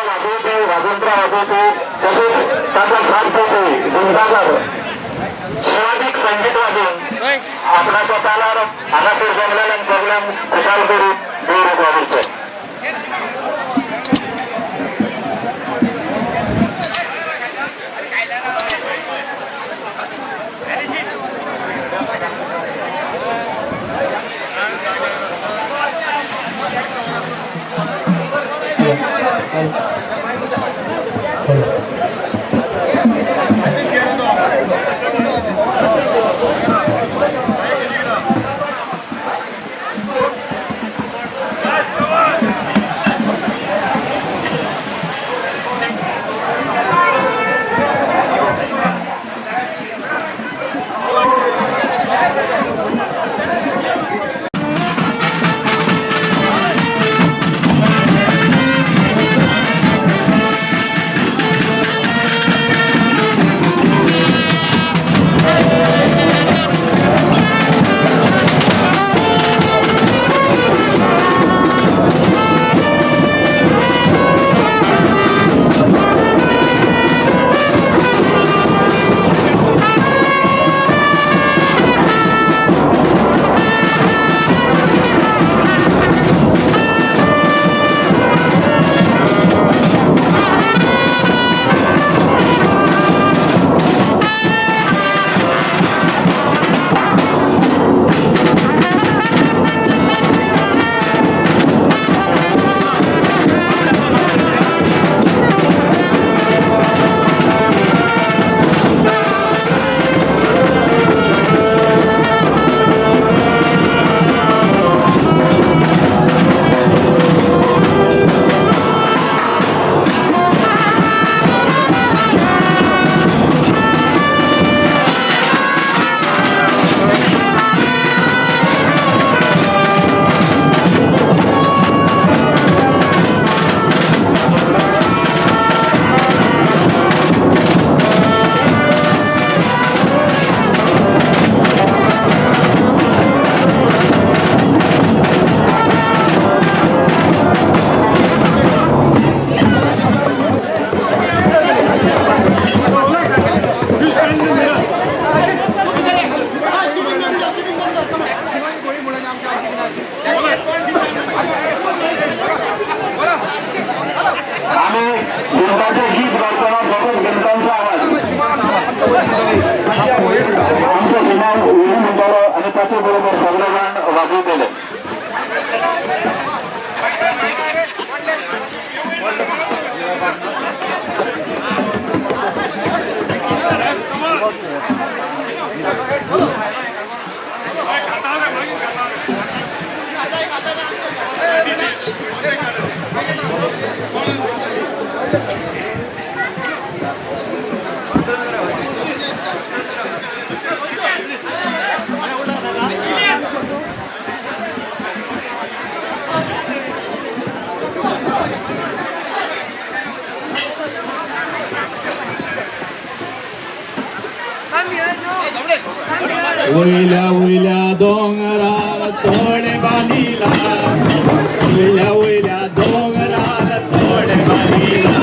वाजवते वाजंत्रा वाजवते तसेच त्याचा साथ देते गुंडागर स्वादिक संगीत वाजून आपला स्वतःला अनासर जमलेला सगळ्या खुशाल करू देऊ वाजवचं बरोबर सगळेजण वाजवलेले वैल्या वैल्या डोंगरार तोडे बांधिला वैल्या वैल्या डोंगरार तोडे बांधिला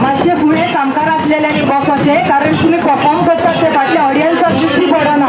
मासे पुढे कामकार असलेल्या बॉसचे कारण तुम्ही परफॉर्म करतात ते बाटल्या ऑडियन्स दृष्टी पडा ना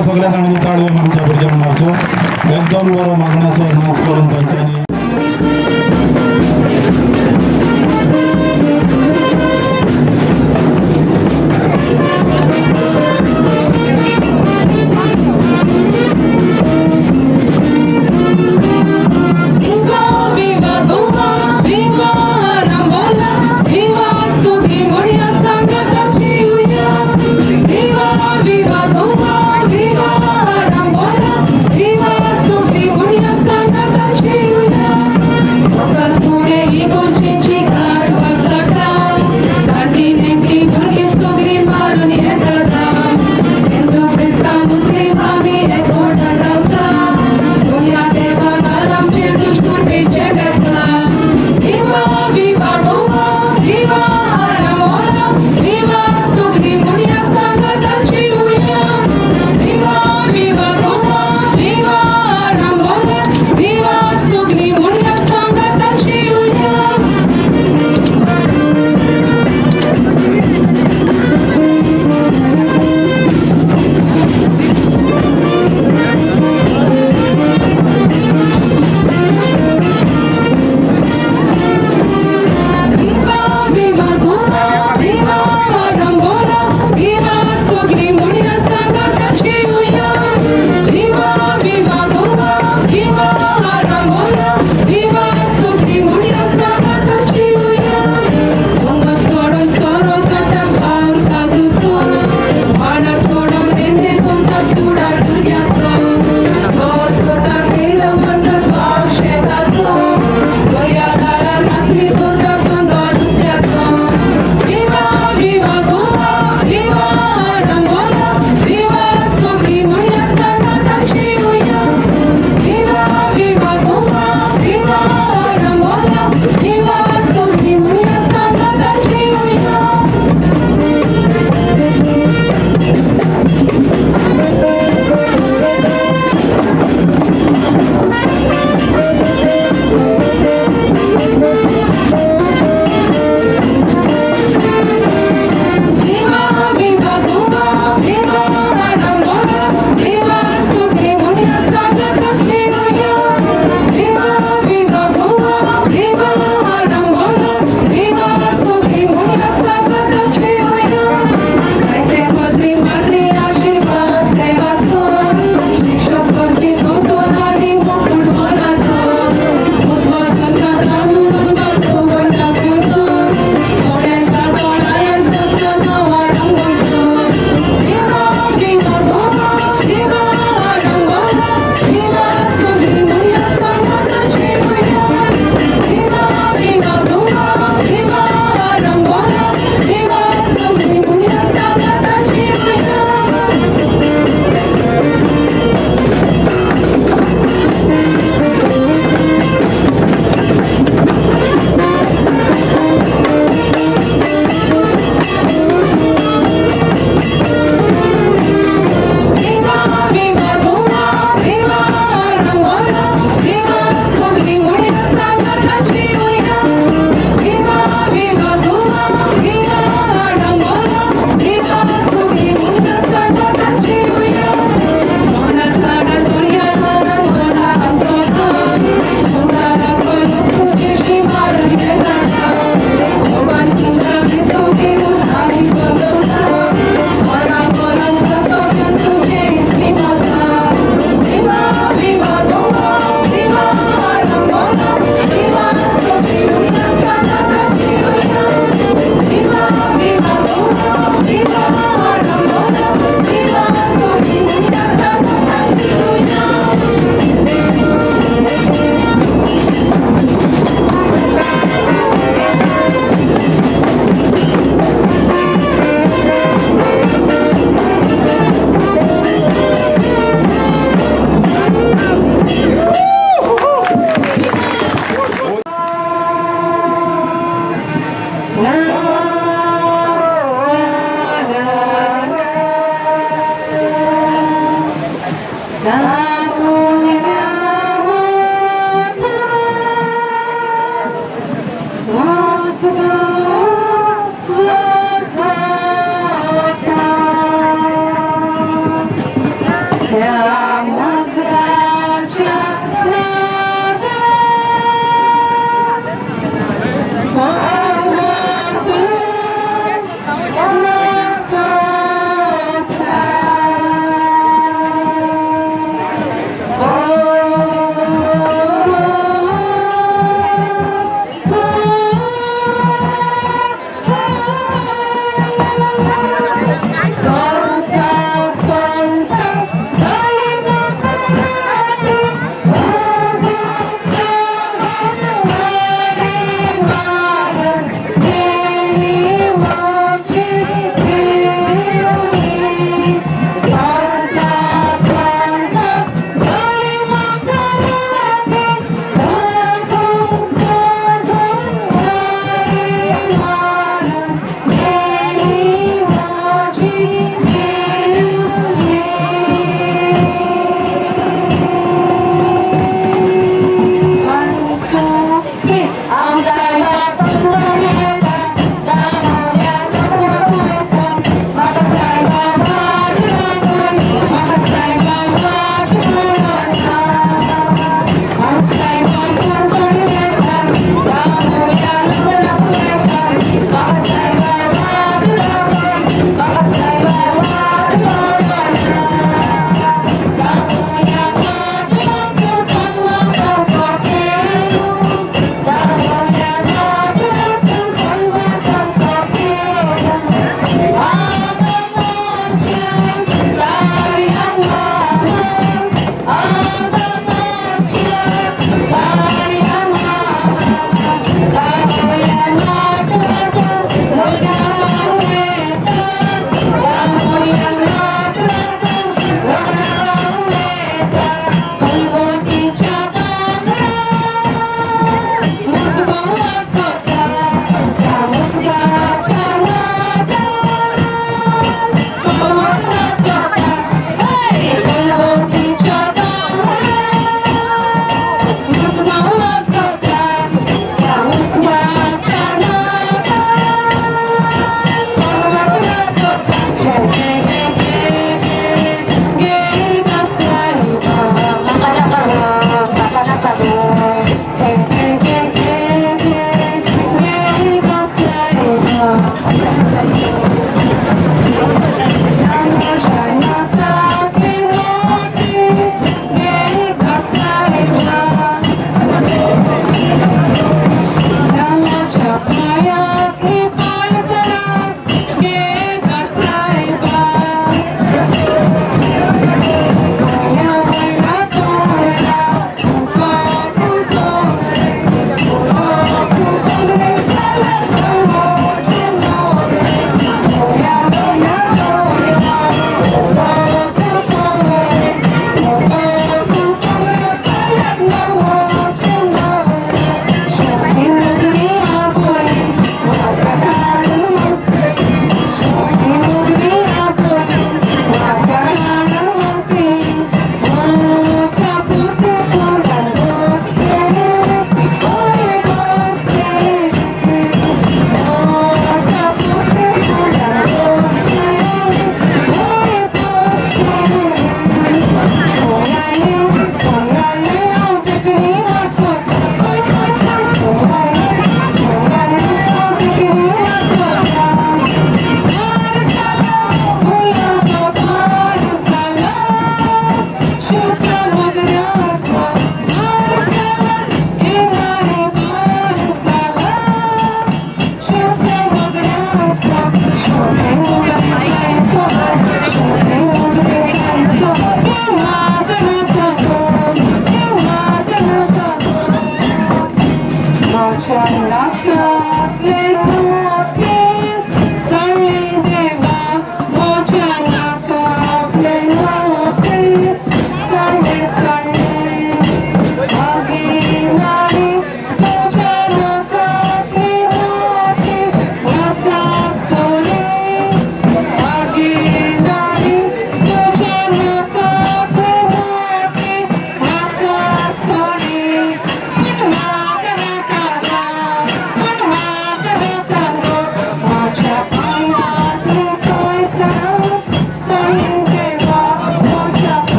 तांकां सगळ्या जाणांनी ताळयो आमच्या भुरग्यांक मारच्यो एकदम बरो मागण्याचो नाच करून तांच्यांनी पुढे ही तुझी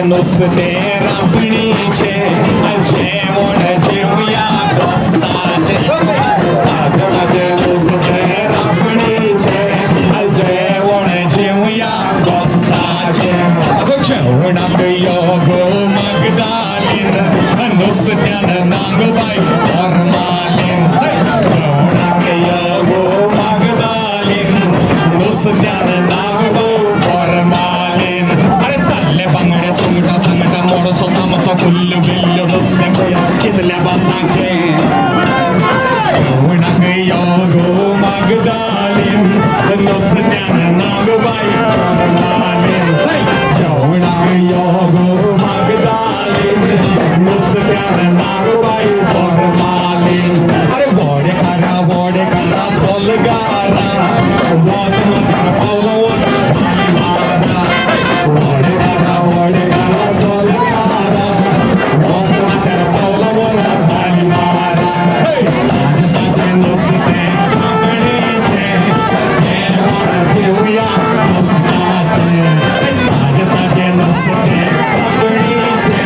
नुसते रापणीचे जेवण जेवूया दोस्ताचे नुसते रापणीचे जेवण जेवूया दोस्ताचे जेवणाक यो गो मगदालीन नुसत्यान नांगबाई फॉर्मालीन जेवणाक यो गो मगदालीन नुसत्यान नांगबाई फॉर्मालीन अरे ताल्ले बांगडे सुंगटा सांगटा मोडसो तामसो फुल्ल बिल्ल नुसते कितल्या बासांचे जेवणाक यो गो मगदालीन नुसत्यान नांगबाई फॉर्मालीन जेवणाक यो गो मगदालीन नुसत्यान नांगबाई फॉर्मालीन अरे वोडेकारा चोलगारा वोद नदीर पावला वोडेकारा चोलगारा वोद नदीर पावला वोला झाली मारा ताजे नुसते रापणीचे जेवण जेवूया दोस्ताचे ताजे नुसते रापणीचे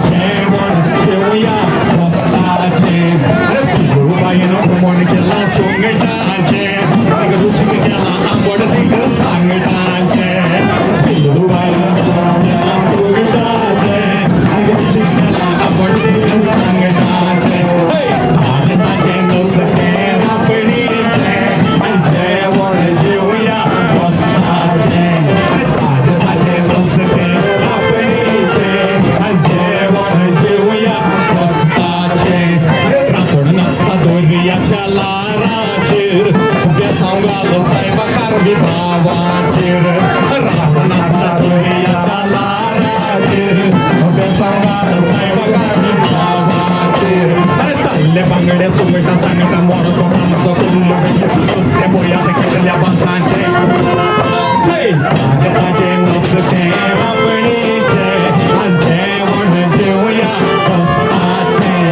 जेवण जेवूया दोस्ताचे अरे फुलबाईनं घुमून केला सोंगटाचे रुचीक केला आंबट तिक सांगटाचे फुलबाईनं घुमून केला सोंगटाचे रुचीक केला आंबट तिक सांगटाचे ताजे नुसते रापणीचे जेवण जेवूया दोस्ताचे ताजे नुसते रापणीचे जेवण जेवूया दोस्ताचे रातोड नाचता दोर्याच्या लाराचेर बेसांव घालो सायबा कारवी भावाचेर रातोड नाचता दोर्याच्या लाराचेर बेसांव घालो सायबा कारवी भावाचेर अरे ताल्ले बांगडे सुंगटा सांगटा मोडसो तामसो कुल्ल दुसरे बोयात केलेल्या बासांचे ताजे नुसते रापणीचे जेवण जेवूया दोस्ताचे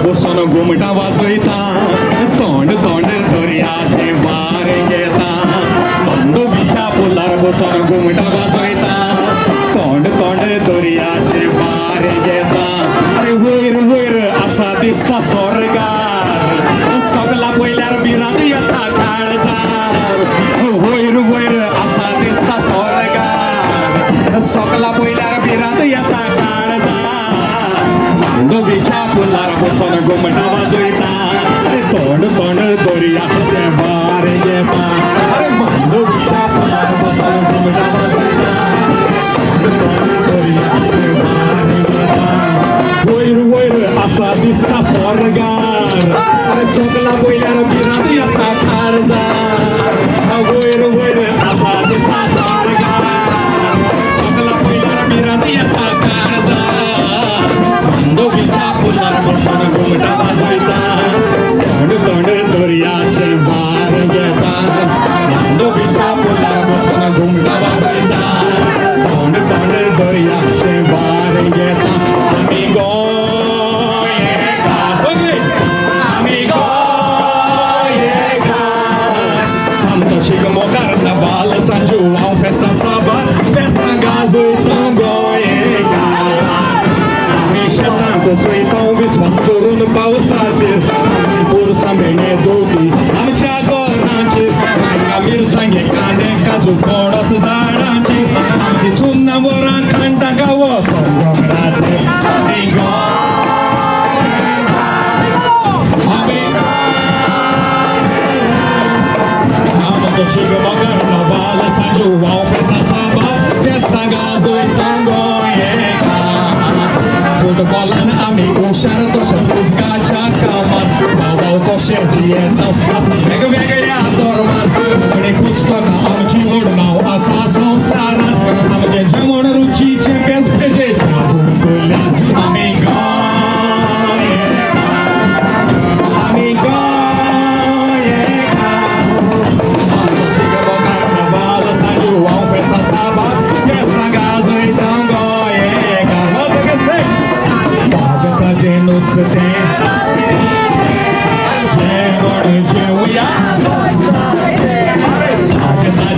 बसून घुमटा वाजयता तोंड तोंड दर्याचे वारे घेता मांडोवीच्या पुलार बसून घुमटा वाजयता तोंड तोंड दर्याचे वारे घेता अरे वयर वयर असा दिसता स्वर्गार सगला पयल्यार बिरांत येता काळजार वयर वयर असा दिसता स्वर्गार सगला पयल्यार बिरांत येता काळजार मांडोवीच्या पुलार बसून घुमटा वाजयता अरे तोंड तोंड दर्याचे वारे घेता अरे मांडोवीच्या पुलार बसून घुमटा वाजयता तोंड तोंड दर्याचे वारे घेता वयर वयर असा दिसता स्वर्गार अरे सगला पयल्यार बिरांत येता काळजार वयर वयर असा दिसता स्वर्गार सगला पयल्यार बिरांत येता काळजार मांडोवीच्या पुलार बसून घुमटा वाजयता तोंड तोंड दर्याचे वार घेता मांडोवीच्या पुलार बसून घुमटा वाजयता तोंड तोंड दर्याचे वार घेता आमी गोंयकार सगळे आमी गोंयकार आमचो शिगमो कार्नावाल सांजू हांव फेस्तां साबार फेस्तां गाजयता गोंयकार आमी शेतां कोसयता विस्वास करून पावसाचेर आमची पोरसां मेणे दोटी आमच्या गोरांचेर भांगा मिरसांगे कांदे काजू पणस झाडांचेर आमची चुन्नां वरां खांटा गावप दोंगराचेर आमी आमी आमचो शिगमो कार्नावाल सांजू हांव फेस्तां साबार फेस्तां गाजयता गोंयकार फुटबॉलान आमी हुशार तशें उजगाच्या कामार भाव तशें जियेता वेगवेगळ्या धर्मांत कोणी पुस्तकां आमची व्हड नांव आसा संवसारांत आमचे जेवण रुचीचे बेज पेजेच्या बुडकुल्यान आमी आमी आमचो शिगमो कार्नावाल सांजू हांव फेस्तां साबार फेस्तां गाजयता गोंयकार ताजें नुस्तें जेवण जेवया ताजें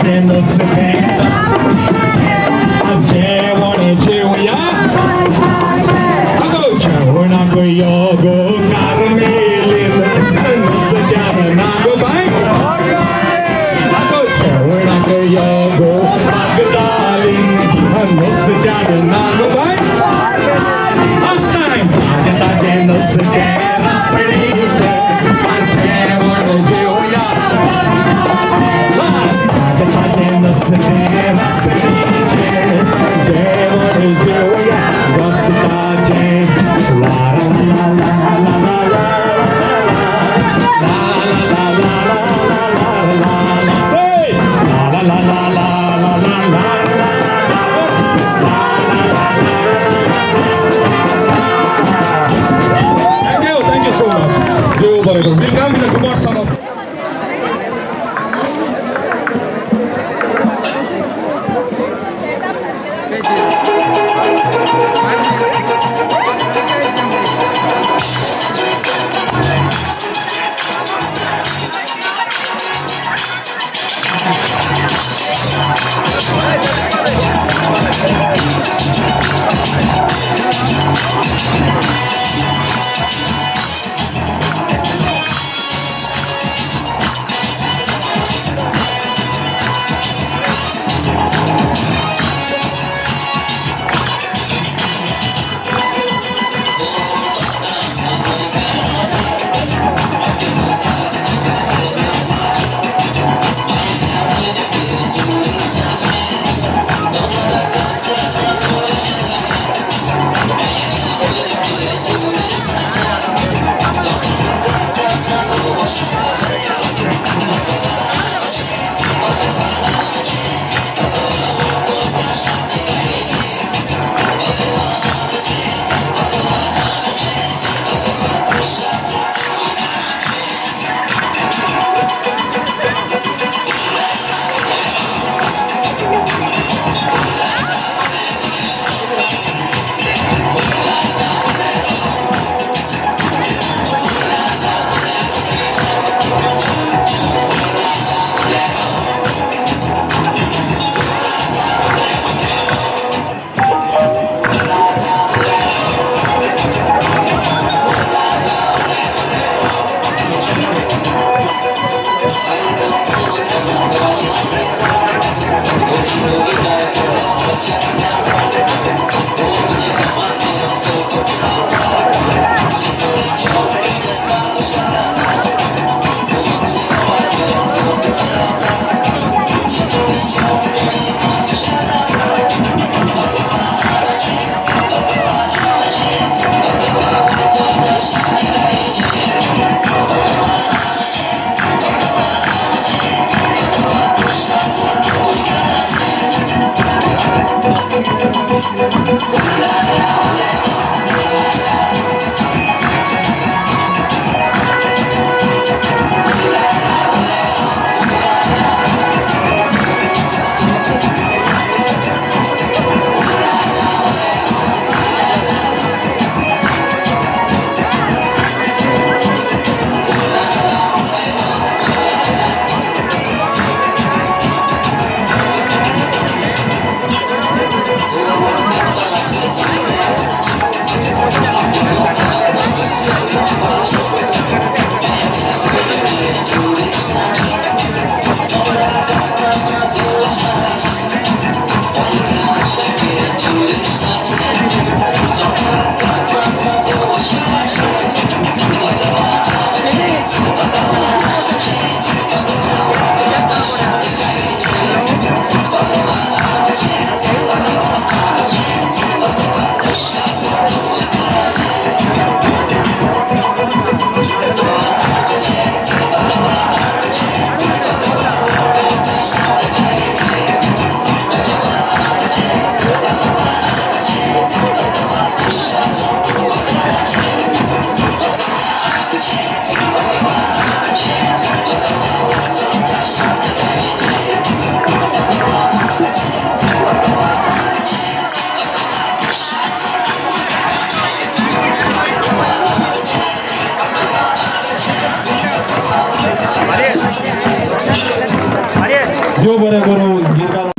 देव बरें करूं गिरकार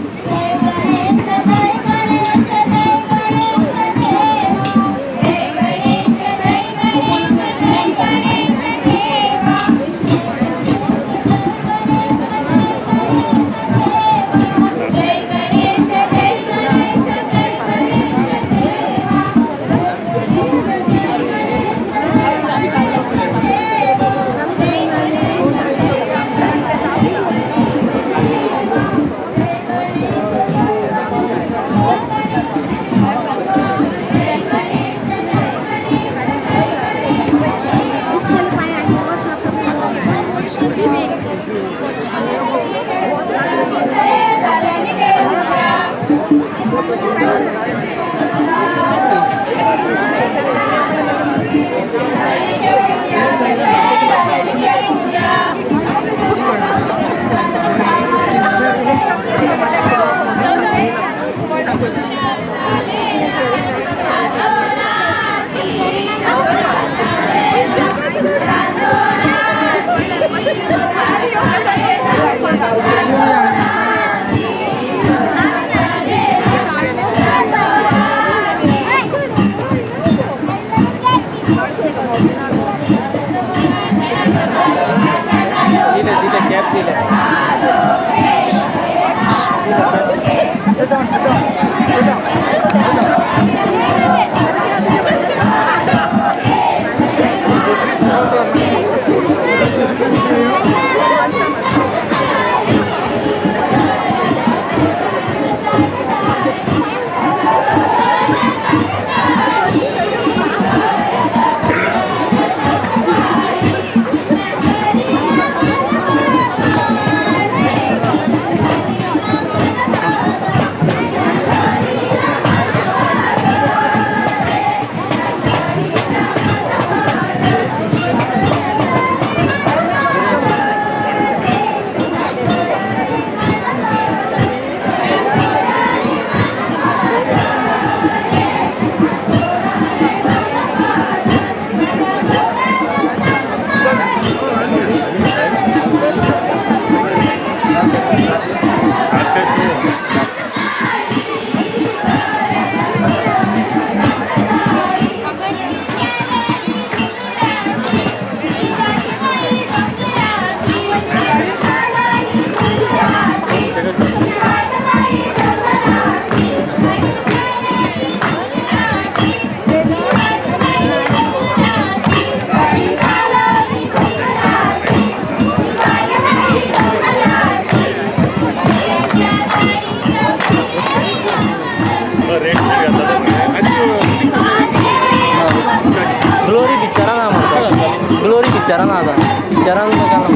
bicara nada. Bicara nada kan.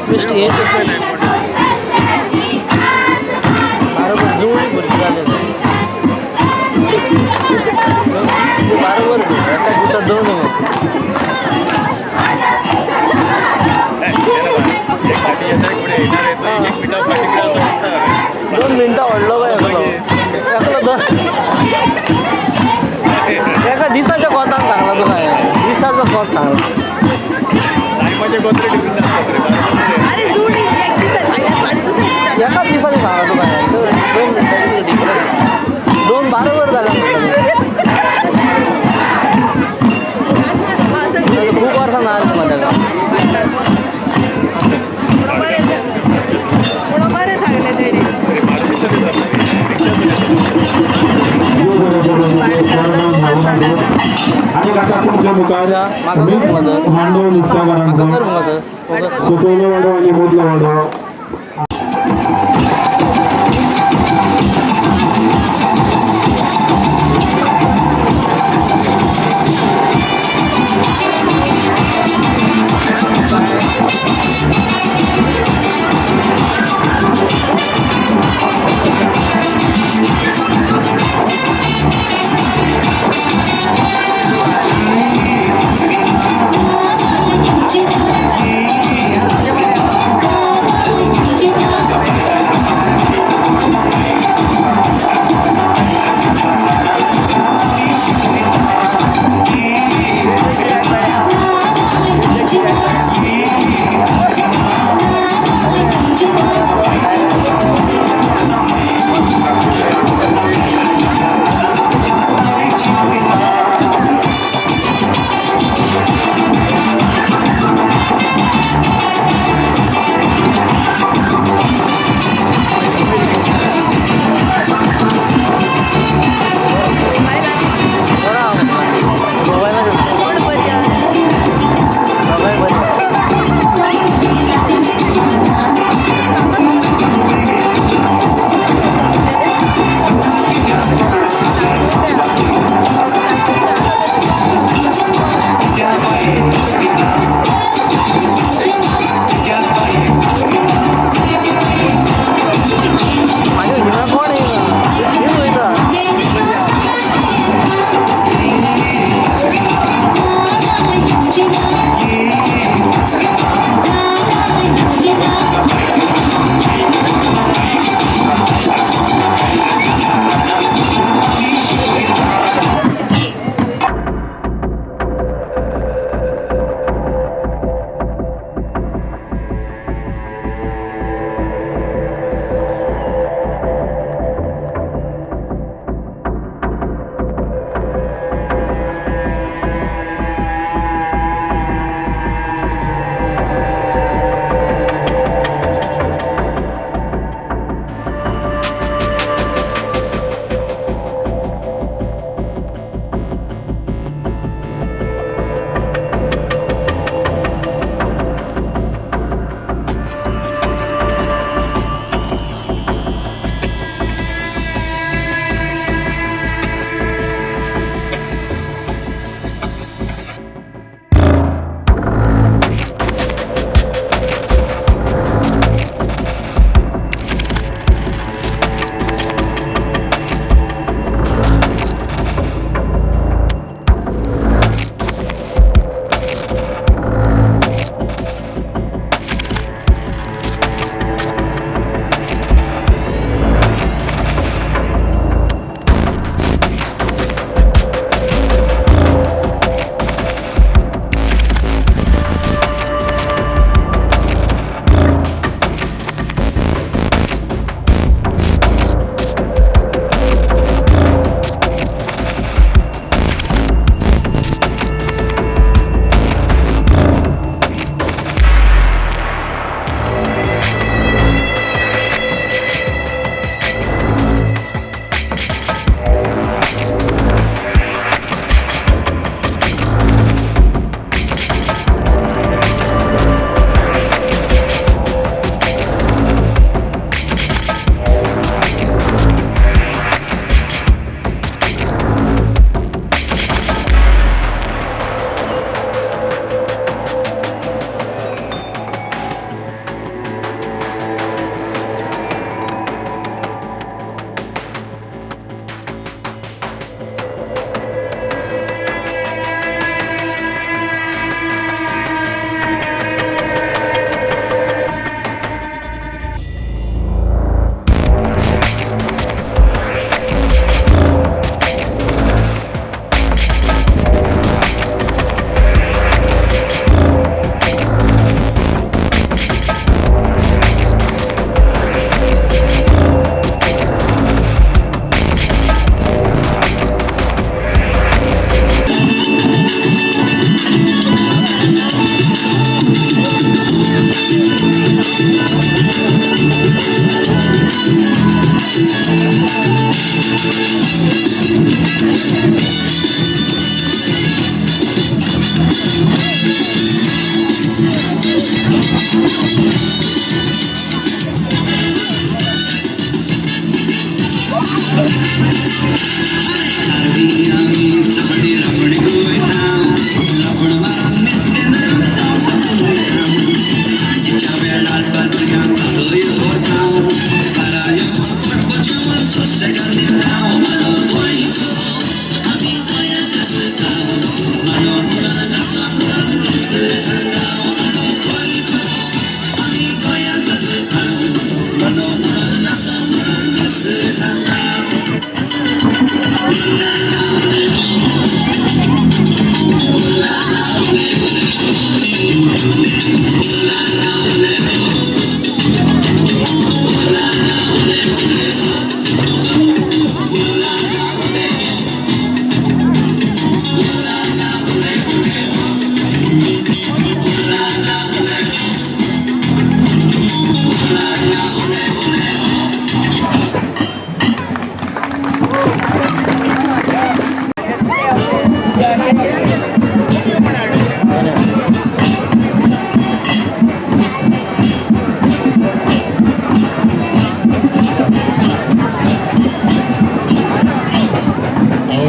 Mesti itu. Baru berdua berjalan. Baru berdua. Kita dulu. दोन मिनटं वाढलो काय दोन एका दिसाच्या कोतान सांगला तुला दिसाचा कोत सांगला एका दिसाचे सांगला तुला 2 मिनिटाची डिफरन्स 2 बरोबर झाला खूप वर्ष नाही माझ्या आणि काका तुमच्या मुखात मांडव निष्ठाकारांचं सुपवलं वाढव आणि मोदलं वाढव Thank you.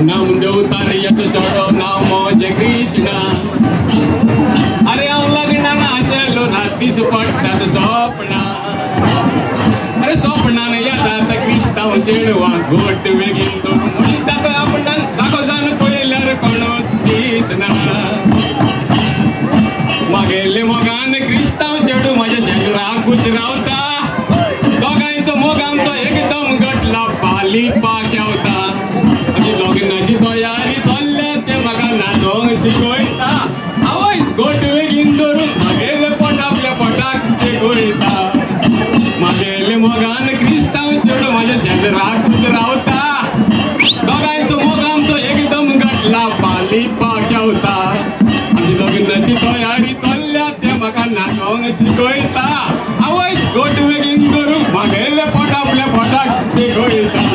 नाम देवतार येतो चढो नाव मौजे कृष्णा अरे हांव लग्नान आशेलो रातीच पडटात स्वप्ना अरे स्वप्नान येतात क्रिस्तांव चेडवां घोट बेगीन दोन म्हणटात आपणाक जागो जावन पळयल्यार कोणूच दिसना मागेले मोगान क्रिस्तांव चेडू म्हाज्या शेजराकूच रावता दोगांयचो मोग आमचो एकदम गटला पालिपा केवता लग्नाची तयारी चल्ल्या ते म्हाका नाचोंक शिकयता आवयस गोट बेगीन धरून म्हागेले पोट आपल्या पोटाक ते गोयता म्हागेले मोगान क्रिस्तांव चेडू म्हाज्या शेजराकूच रावता दोगांयचो मोग आमचो एकदम गटला पालिपा केवता आमची लग्नाची तयारी चल्ल्या ते म्हाका नाचोंक शिकयता आवयस गोट बेगीन धरून म्हागेले पोट आपल्या पोटाक ते गोयता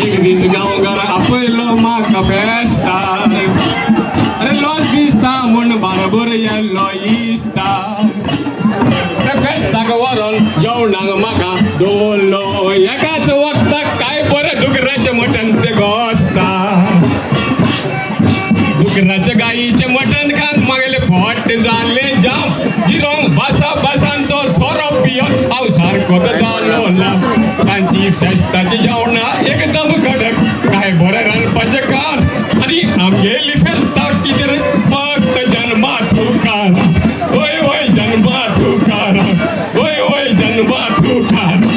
एक दीस गांवकार आपयलो म्हाका फेस्तार अरे लॉस दिसता म्हूण बारबर येल्लो इस्ता फेस्ताक व्हरोन जेवणाक म्हाका दवरलो एकाच वखदाक काय बरें दुकराचें मटण ते घोस्ता दुकराच्या गाईचे मटण खान मागेले पोट जाले जाम जिरोंक बासा बासांचो सोरो पियोन हांव सारकोच जालो ना तांची फेस्ताची जेवणां एकदम कडक काय बरें रांदपाचें काम आनी आमगेली फेस्ता कितें फक्त जन्मा तुकार वय वय जन्मा तुकार वय वय जन्मा तुकार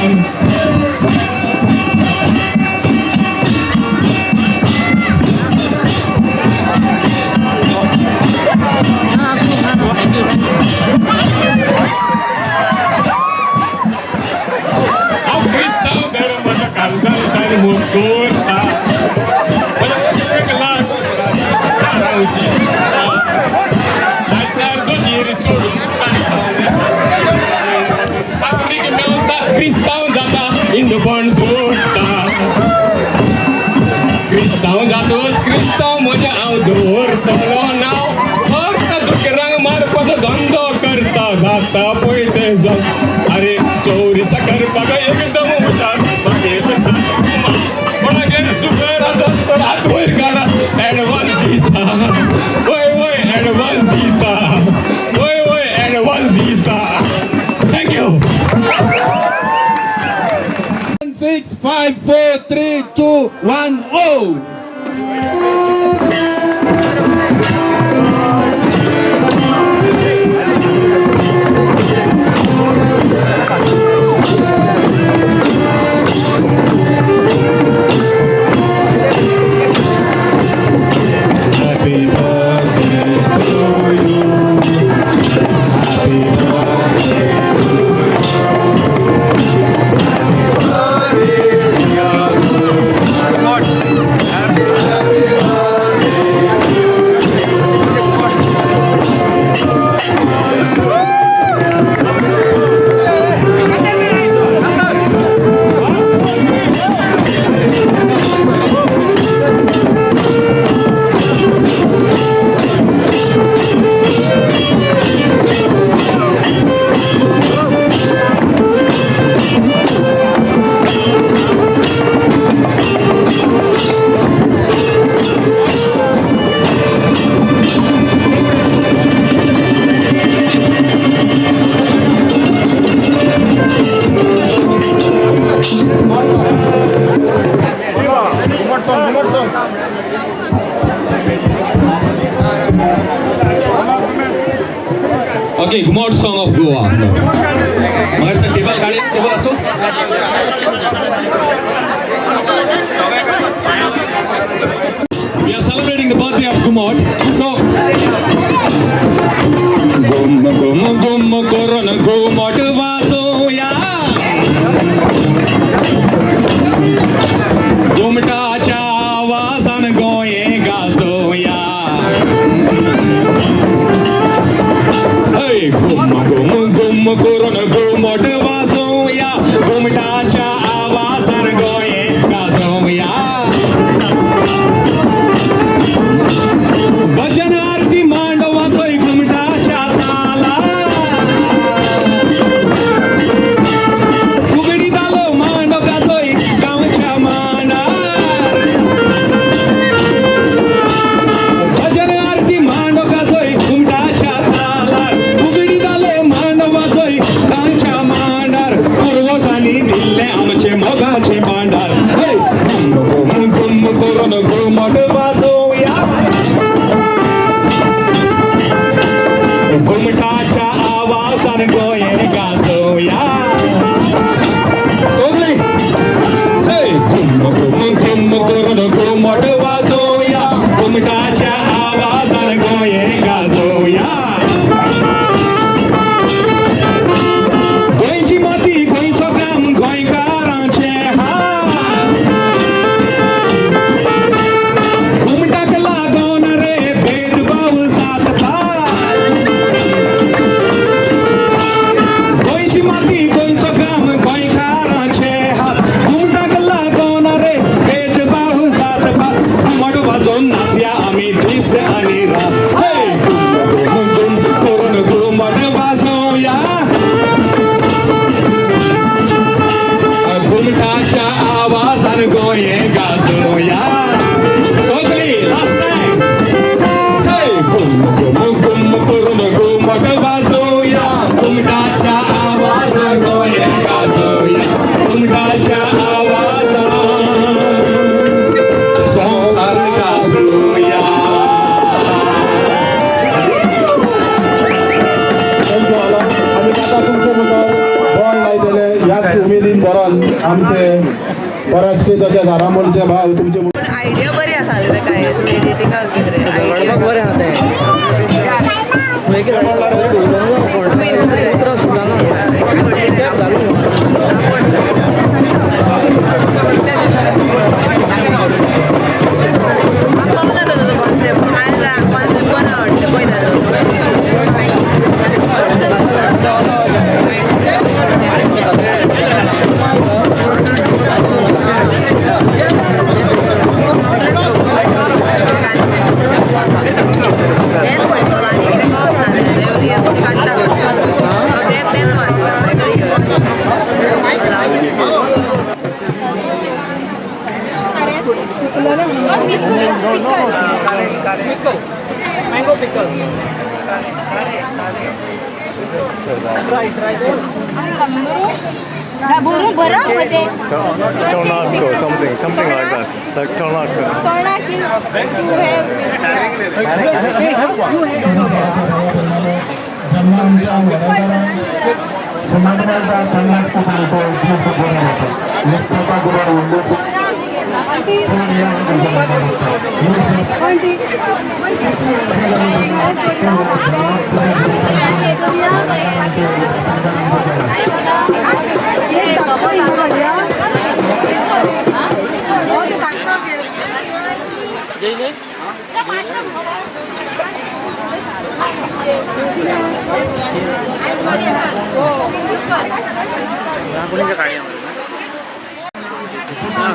क्रिस्तांव जाता इंदपण सोडटा क्रिस्तांव जातोच क्रिस्तांव म्हजें हांव दवरतलो नांव फक्त दुकरांक मारपाचो धंदो करता जाता पळय तें अरे चोरीसा करपाक एकदम हुशार कोणागेर दुकर आसत तर हात वयर काडा एडवान्स दिता वय वय एडवान्स दिता वय वय एडवान्स दिता thank you 6 5 4 3 2 1 oh Happy birthday to you. Happy birthday to you. Happy birthday, dear Lord. Happy birthday. Magar table काढे table असो We are celebrating the birthday of GUMOT. So Gum Corona GUMOT वाजूया घुमटाच्या आवाजान गोये गाजोया गुम करून घुमट वाजवूया घुमटाच्या आवाजान गोये गाजवूया भजन आरती मांड वाजोय घुमटाच्या ताला फुगडी दालो मांड गाजोय गावच्या मांडा भजन आरती मांड गाजोय घुमटाच्या ताला फुगडी दिले आमचे मोगाचे भांडार गुम करून घुमट वाजवूया घुमटाच्या आवाजान गोये गाजवूया सोजली गुम करून घुमट वाजवूया घुमटाच्या आवाजान गोये गाजवूया गोंयची माती गोंयचो ग्राम गोंयकारांचे घुमटाक लागोन रे भेदभाव जाता गोंयची माती गोंयचो ग्राम गोंयकारांचे घुमटाक लागोन रे भेदभाव जाता घुमट वाजोवन नाचया आमी दीस आनी रात गुम करून घुमट वाजोवया घुमटाच्या आवाजान गोये गाजोया सगळी गुम करून घुमट वाजोया घुमटाच्या आवाजान गोये गाजोया घुमटाच्या आवाजान संसार गाजोया आम्ही आता तुमचे बॉल लायलेले ह्याच उमेदीन बरोन आमचे बऱ्याचशे तशेंच आरांबोलचे भाव तुमचे आयडिया बरी आसा रे काय एडिटिंगाक रे आयडिया बरें आसा mango pickle. Try. Tornado, something like that. Like tornado.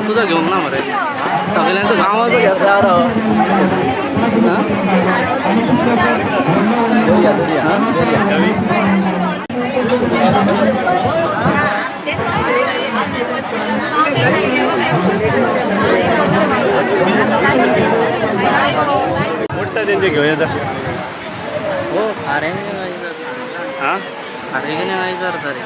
तुझा घेऊन ना मरे सगळ्यांचं गावाचं घ्यायचं मोठा त्यांचे घेऊन येतात हो अरे हां अरे नाही करता रे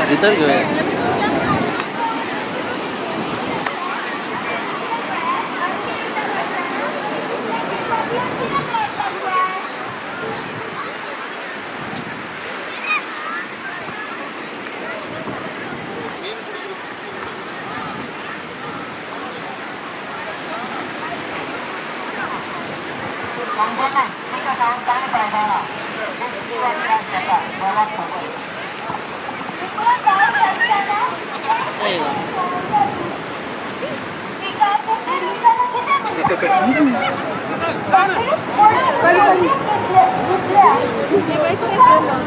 भीतर घेऊया.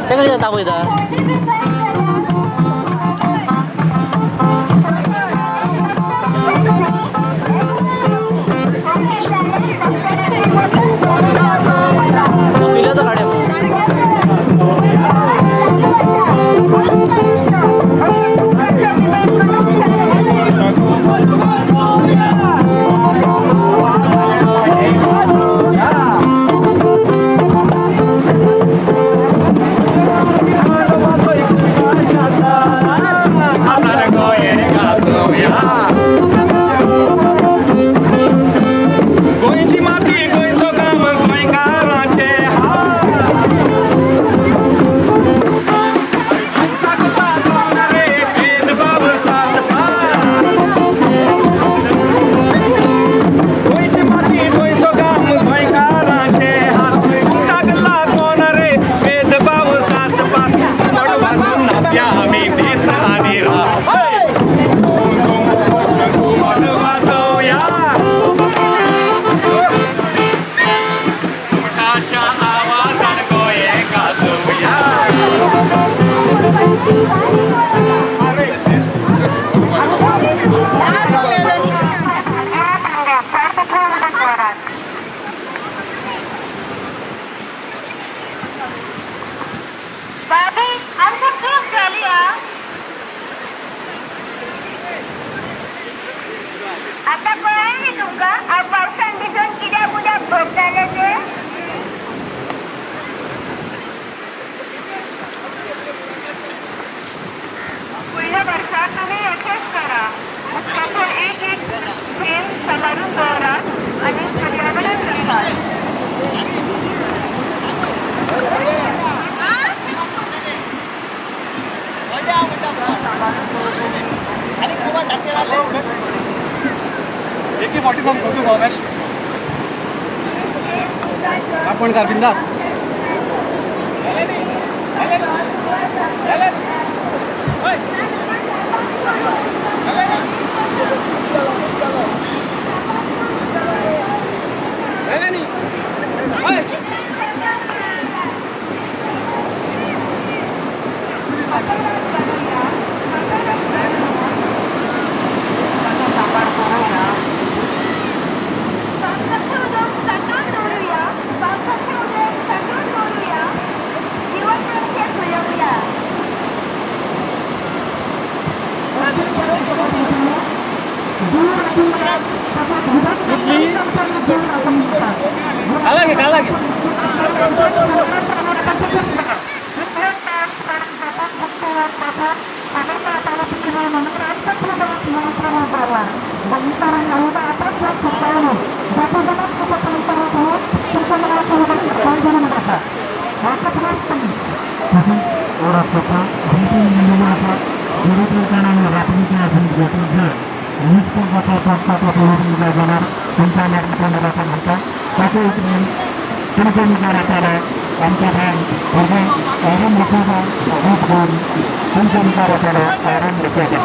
ते कधी जाता इथं फिरायचं गाड्या आता कळलं नाही तुमका आज पावसान दिसून किद्या बुद्या भोग झाले ते पुढल्या वर्षात तुम्ही असेच करा मुख्यातून एक एक थेंब सकाळून दोरा आणि पर्यावरण रक्षण आपण का बिंदास काला orang kota, भेटून घेऊन निश्चित जाणार तुमच्या मार्गदर्शनाचा होता त्याचे तुमच्या विचाराला आमच्या आराम रखेगा बहुत बोल तुमच्या विचाराला आराम रखेगा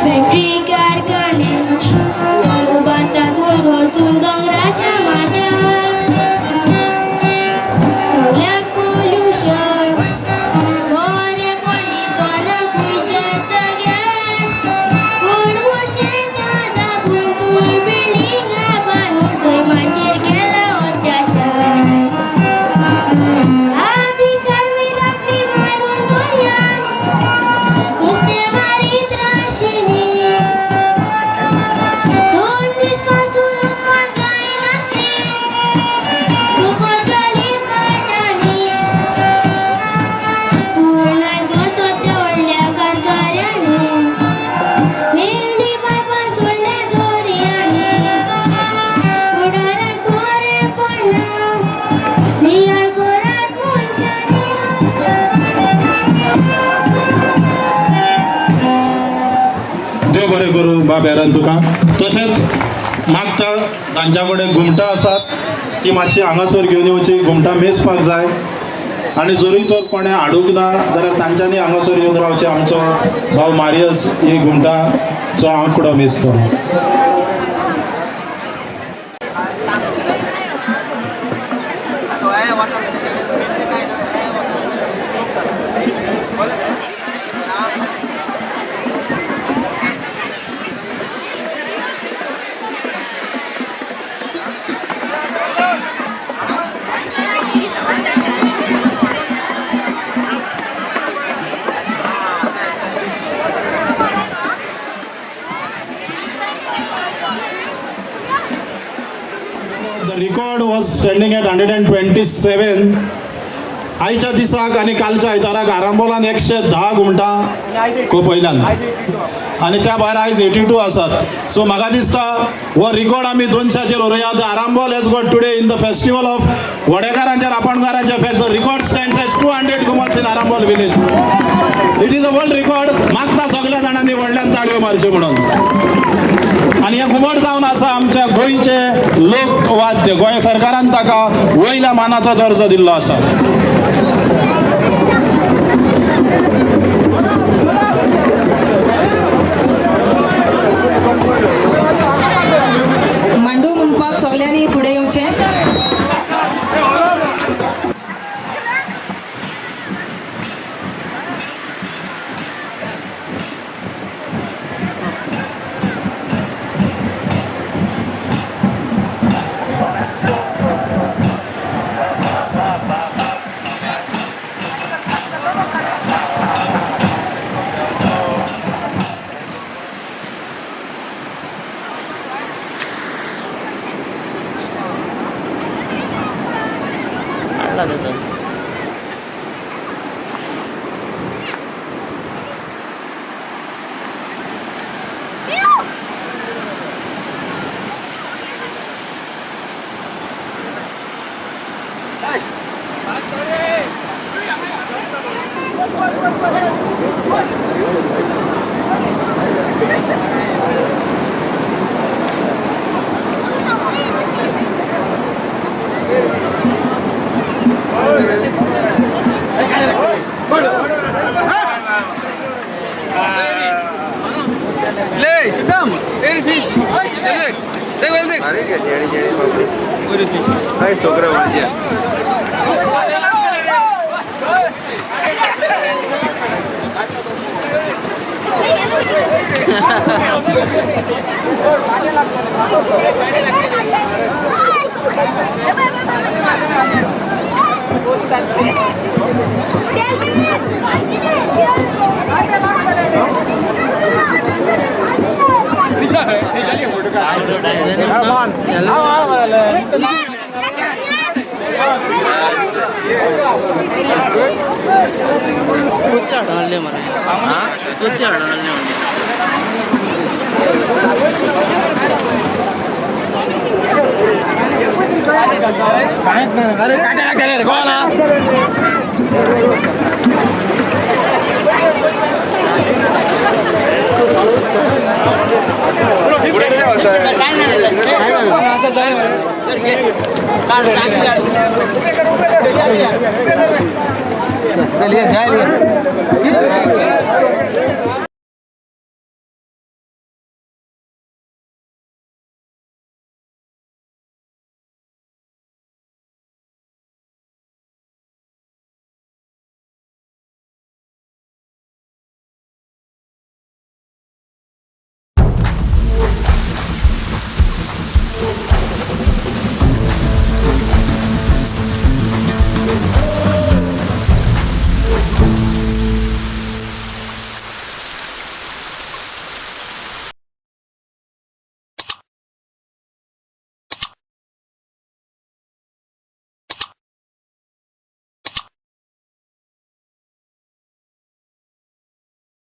फॅक्टरी कारखाने उभारतात वचून डोंगराच्या माथ्यावर सगळ्याक पोल्युशन बरे कोणी सोना खुयच्या सगळ्याक कोण वर्षांना दाबून तूं बिल्डिंगा बांदून सैमाचेर केला अत्याचार अधिकार वयर आपली मारून दर्यान परिचय करू बाबेरान तुका. तशेंच मागता तांच्या कडेन घुमटां आसात ती मातशी हांगासर घेवन येवची, घुमटां मेजपाक जाय आनी जरूय तर कोणें हाडूंक ना जाल्यार तांच्यांनी हांगासर येवन रावचें. आमचो भाव मारियस ही घुमटांचो आंकडो मेजतो. The record was standing at 127. आयच्या दिसाक आनी कालच्या आयताराक आरांबोलान 110 घुमटां कोपयल्यान आनी त्या भायर आयज 82 आसात. सो म्हाका दिसता हो रिकॉर्ड आमी 200चेर उरया. The Arambol has got today in the festival of वडेकारांचे रांपोणकारांचे fest. The record stands at 200 घुमट्स in Arambol village. It is a world record. मागता सगळ्या जाणांनी व्हडल्यान ताळयो मारच्यो म्हणून. आनी हे घुमट जावन आसा आमच्या गोंयचे लोकवाद्य. गोंय सरकारान ताका वयल्या मानाचो दर्जो दिल्लो आसा. मांडू म्हणपाक सगळ्यांनी फुडें येवचें. चलिए